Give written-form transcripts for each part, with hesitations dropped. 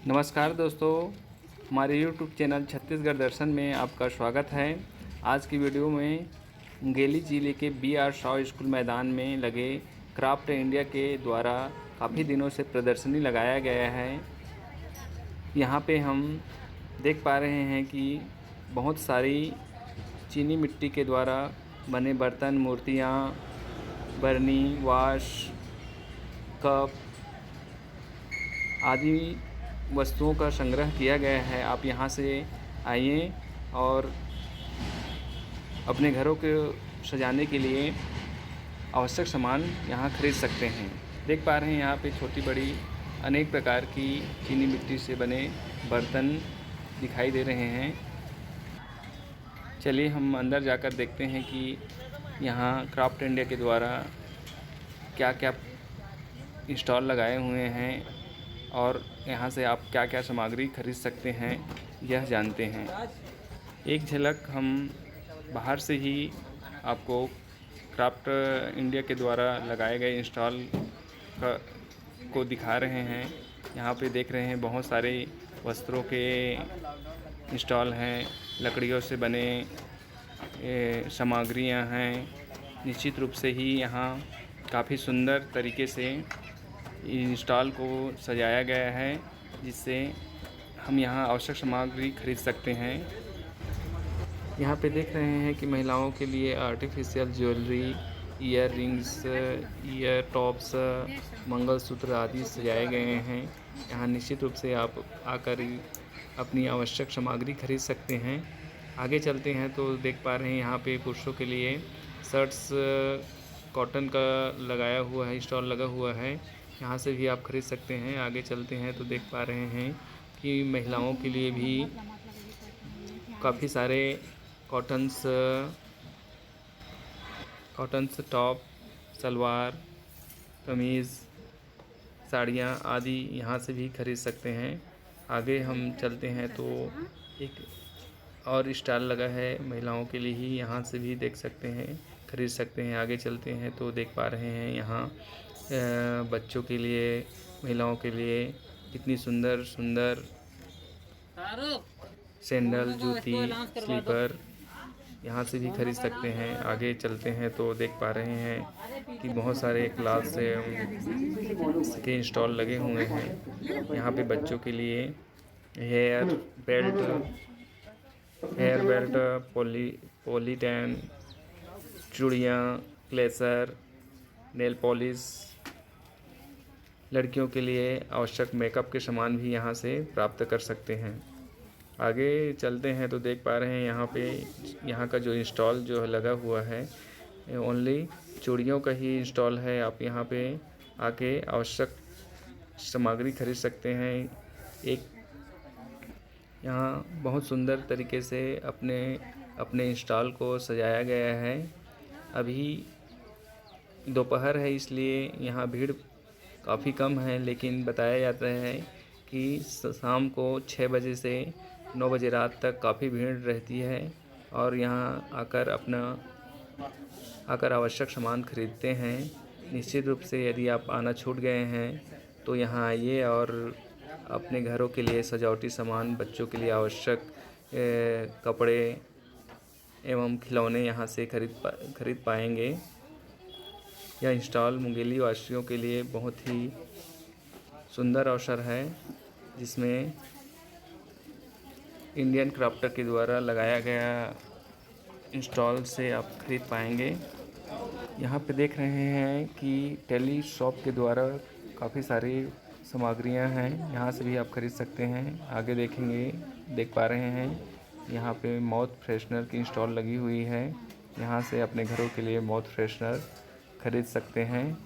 नमस्कार दोस्तों, हमारे YouTube चैनल छत्तीसगढ़ दर्शन में आपका स्वागत है। आज की वीडियो में मुंगेली जिले के BR शाह स्कूल मैदान में लगे क्राफ्ट इंडिया के द्वारा काफ़ी दिनों से प्रदर्शनी लगाया गया है। यहाँ पे हम देख पा रहे हैं कि बहुत सारी चीनी मिट्टी के द्वारा बने बर्तन, मूर्तियाँ, बरनी, वाश, कप आदि वस्तुओं का संग्रह किया गया है। आप यहाँ से आइए और अपने घरों को सजाने के लिए आवश्यक सामान यहाँ खरीद सकते हैं। देख पा रहे हैं यहाँ पे छोटी बड़ी अनेक प्रकार की चीनी मिट्टी से बने बर्तन दिखाई दे रहे हैं। चलिए हम अंदर जाकर देखते हैं कि यहाँ क्राफ्ट इंडिया के द्वारा क्या क्या स्टॉल लगाए हुए हैं और यहाँ से आप क्या क्या सामग्री खरीद सकते हैं यह जानते हैं। एक झलक हम बाहर से ही आपको क्राफ्ट इंडिया के द्वारा लगाए गए स्टॉल को दिखा रहे हैं। यहाँ पे देख रहे हैं बहुत सारे वस्त्रों के स्टॉल हैं, लकड़ियों से बने सामग्रियाँ हैं। निश्चित रूप से ही यहाँ काफ़ी सुंदर तरीके से स्टॉल को सजाया गया है, जिससे हम यहाँ आवश्यक सामग्री खरीद सकते हैं। यहाँ पे देख रहे हैं कि महिलाओं के लिए artificial jewellery, year rings, year tops, mangalsutra आदि सजाए गए हैं। यहाँ निश्चित रूप से आप आकर अपनी आवश्यक सामग्री खरीद सकते हैं। आगे चलते हैं तो देख पा रहे हैं यहाँ पे पुरुषों के लिए शर्ट्स कॉटन का लगाया हुआ है, स्टॉल लगा हुआ है। यहाँ से भी आप खरीद सकते हैं। आगे चलते हैं तो देख पा रहे हैं कि महिलाओं के लिए भी काफ़ी सारे कॉटन्स टॉप, सलवार, कमीज़, साड़ियाँ आदि यहाँ से भी खरीद सकते हैं। आगे हम चलते हैं तो एक और स्टॉल लगा है महिलाओं के लिए ही, यहाँ से भी देख सकते हैं, खरीद सकते हैं। आगे चलते हैं तो देख पा रहे हैं यहाँ बच्चों के लिए, महिलाओं के लिए कितनी सुंदर सुंदर सैंडल, जूती, स्लीपर यहाँ से भी खरीद सकते हैं। आगे चलते हैं तो देख पा रहे हैं कि बहुत सारे क्लास के स्टॉल लगे हुए हैं। यहाँ पे बच्चों के लिए हेयर बेल्ट, पॉलीटैन, चूड़ियाँ, क्लेसर, नेल पॉलिश, लड़कियों के लिए आवश्यक मेकअप के सामान भी यहाँ से प्राप्त कर सकते हैं। आगे चलते हैं तो देख पा रहे हैं यहाँ का जो इंस्टॉल जो लगा हुआ है, ओनली चूड़ियों का ही इंस्टॉल है। आप यहाँ पे आके आवश्यक सामग्री खरीद सकते हैं। एक यहाँ बहुत सुंदर तरीके से अपने इंस्टॉल को सजाया गया है। अभी दोपहर है इसलिए यहाँ भीड़ काफ़ी कम है, लेकिन बताया जाता है कि शाम को 6 बजे से 9 बजे रात तक काफ़ी भीड़ रहती है और यहाँ आकर आवश्यक सामान खरीदते हैं। निश्चित रूप से यदि आप आना छूट गए हैं तो यहाँ आइए और अपने घरों के लिए सजावटी सामान, बच्चों के लिए आवश्यक कपड़े एवं खिलौने यहाँ से खरीद पाएंगे। यह स्टॉल मुंगेली वासियों के लिए बहुत ही सुंदर अवसर है, जिसमें इंडियन क्राफ्टर के द्वारा लगाया गया स्टॉल से आप खरीद पाएंगे। यहाँ पे देख रहे हैं कि टेली शॉप के द्वारा काफ़ी सारी सामग्रियाँ हैं, यहाँ से भी आप खरीद सकते हैं। आगे देख पा रहे हैं यहाँ पे माउथ फ्रेशनर की स्टॉल लगी हुई है। यहाँ से अपने घरों के लिए माउथ फ्रेशनर खरीद सकते हैं।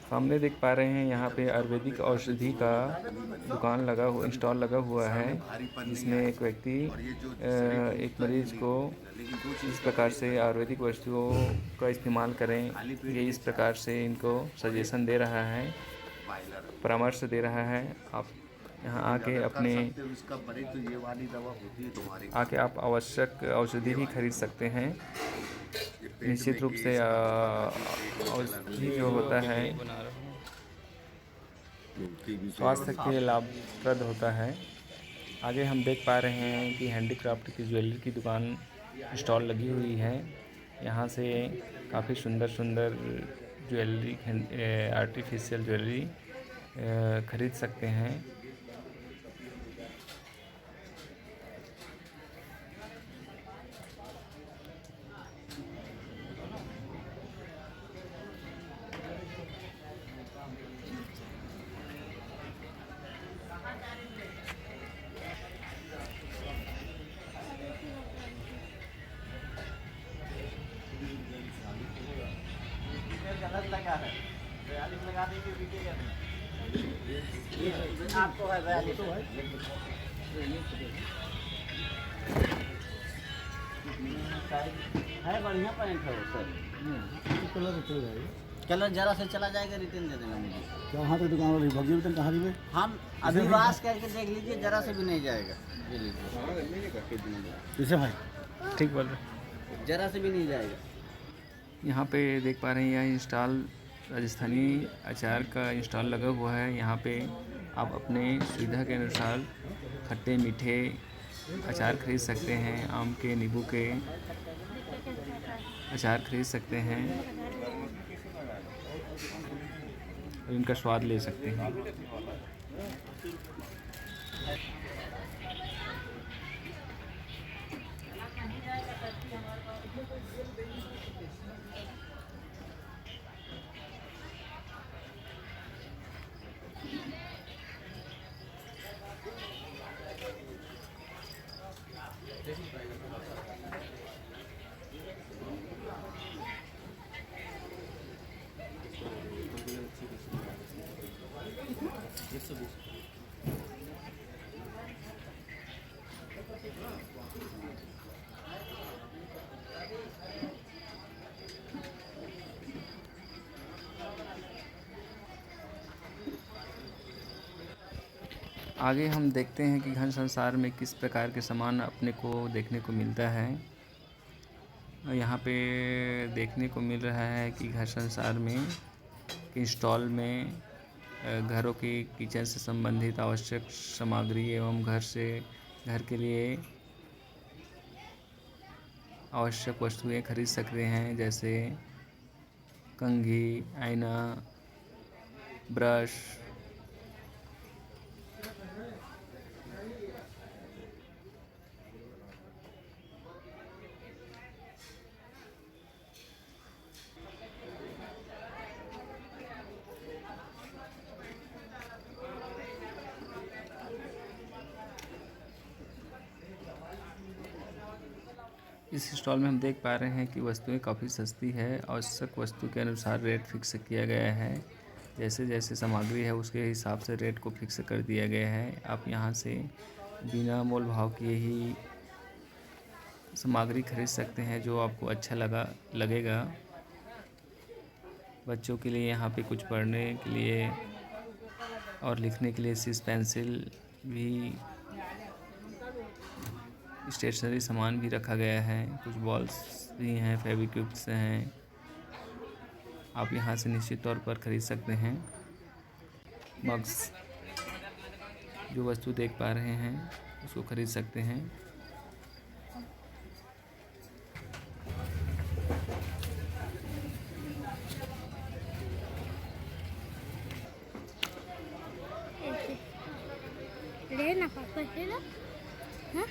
सामने देख पा रहे हैं यहाँ पे आयुर्वेदिक औषधि का स्टॉल लगा हुआ है, जिसमें एक व्यक्ति एक मरीज को इस प्रकार से आयुर्वेदिक वस्तुओं का इस्तेमाल करें, ये इस प्रकार से इनको सजेशन दे रहा है, परामर्श दे रहा है। आप यहाँ आके आप आवश्यक औषधि भी खरीद सकते हैं। निश्चित रूप से औषधि जो होता है स्वास्थ्य के लिए लाभप्रद होता है। आगे हम देख पा रहे हैं कि हैंडीक्राफ्ट की ज्वेलरी की दुकान स्टॉल लगी हुई है। यहाँ से काफ़ी सुंदर सुंदर ज्वेलरी आर्टिफिशियल ज्वेलरी खरीद सकते हैं। गलत लगा है 42 लगा देंगे बिकेगा नहीं। आपको है 42 है बढ़िया पैंट है वो सर। कलर चल जाएगा, कलर जरा से चला जाएगा रिटर्न दे देना मुझे। क्या वहाँ तो दुकान वाली भगिए रिटर्न कहाँ दी? हम अभी वाश करके देख लीजिए जरा से भी नहीं जाएगा। ये लीजिए कैसे भाई? ठीक बोल रहे। जरा से भी नहीं जाएगा। यहाँ पे देख पा रहे हैं यह इंस्टॉल राजस्थानी अचार का इंस्टॉल लगा हुआ है। यहाँ पे आप अपने सुविधा के अनुसार खट्टे मीठे अचार खरीद सकते हैं। आम के, नींबू के अचार खरीद सकते हैं और इनका स्वाद ले सकते हैं। आगे हम देखते हैं कि घन संसार में किस प्रकार के सामान अपने को देखने को मिलता है। यहाँ पे देखने को मिल रहा है कि घर संसार में इंस्टॉल में घरों के किचन से संबंधित आवश्यक सामग्री एवं घर के लिए आवश्यक वस्तुएं खरीद सकते हैं, जैसे कंघी, आईना, ब्रश, इस स्टॉल में हम देख पा रहे हैं कि वस्तुएं काफ़ी सस्ती है। आवश्यक वस्तु के अनुसार रेट फिक्स किया गया है। जैसे जैसे सामग्री है उसके हिसाब से रेट को फिक्स कर दिया गया है। आप यहां से बिना मोल भाव किए ही सामग्री खरीद सकते हैं जो आपको अच्छा लगेगा। बच्चों के लिए यहाँ पे कुछ पढ़ने के लिए और लिखने के लिए सीस पेंसिल भी, स्टेशनरी सामान भी रखा गया है। कुछ बॉल्स भी हैं, फेविक्विक्स हैं। आप यहाँ से निश्चित तौर पर खरीद सकते हैं। मग्स, जो वस्तु देख पा रहे हैं उसको खरीद सकते हैं। लेना पापा है ना? हाँ?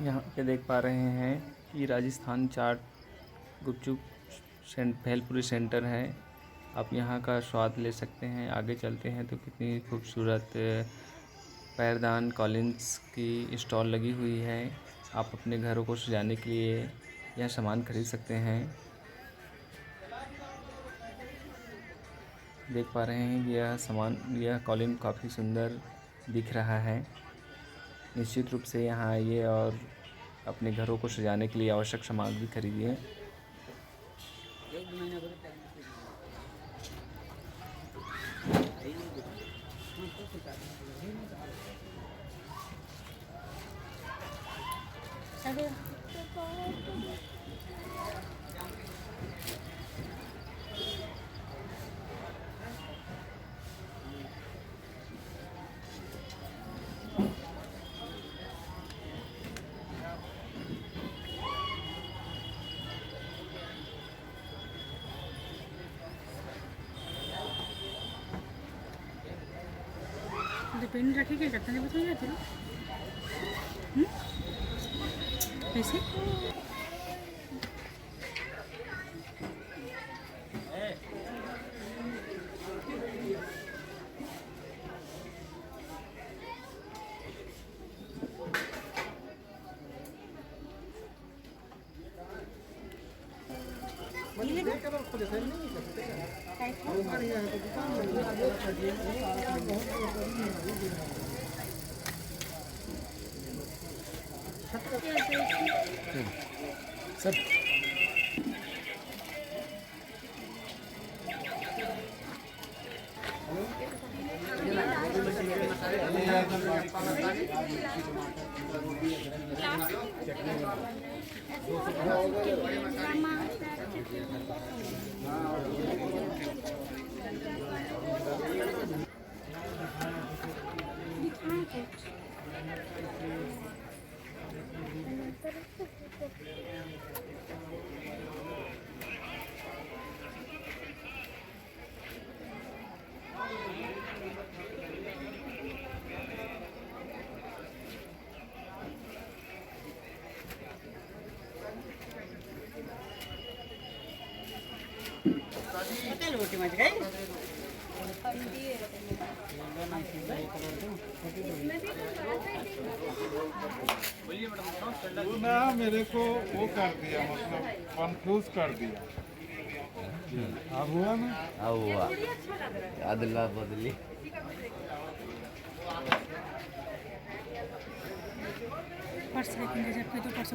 यहाँ पे देख पा रहे हैं कि राजस्थान चाट गुपचुप भेलपुरी सेंटर है। आप यहाँ का स्वाद ले सकते हैं। आगे चलते हैं तो कितनी खूबसूरत पैरदान कॉलिंस की स्टॉल लगी हुई है। आप अपने घरों को सजाने के लिए यह सामान खरीद सकते हैं। देख पा रहे हैं यह कॉलिन काफ़ी सुंदर दिख रहा है। निश्चित रूप से यहाँ आइए और अपने घरों को सजाने के लिए आवश्यक सामग्री खरीदिए। पेन रखे क्या करते हैं बता जाते हो कैसे सर रोटी मच गई वो ना मेरे को वो कर दिया, मतलब कंफ्यूज कर दिया। अब हुआ ना? अब हुआ अदला बदली। पर्स रखेंगे जब तो पर्स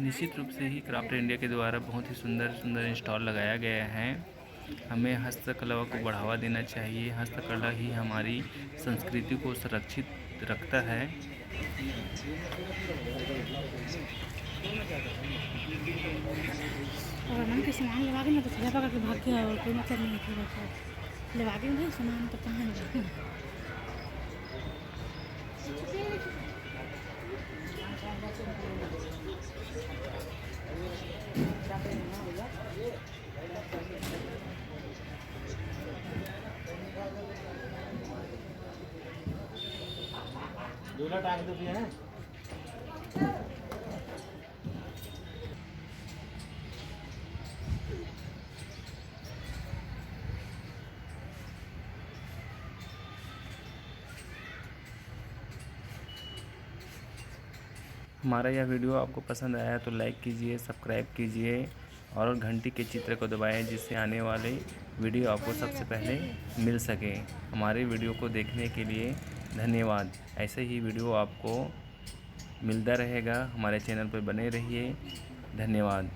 निश्चित रूप से ही क्राफ्ट इंडिया के द्वारा बहुत ही सुंदर सुंदर स्टॉल लगाया गया है। हमें हस्तकला को बढ़ावा देना चाहिए। हस्तकला ही हमारी संस्कृति को सुरक्षित रखता है। और मन के सामान लगा के ना तो सीधा पकड़ के भाग गया और कोई मतलब नहीं थी। लगा के भाई सामान तो कहाँ लगा दूल्हा टांग दो हैं। हमारा यह वीडियो आपको पसंद आया तो लाइक कीजिए, सब्सक्राइब कीजिए और घंटी के चित्र को दबाएं जिससे आने वाले वीडियो आपको सबसे पहले मिल सके। हमारे वीडियो को देखने के लिए धन्यवाद। ऐसे ही वीडियो आपको मिलता रहेगा। हमारे चैनल पर बने रहिए। धन्यवाद।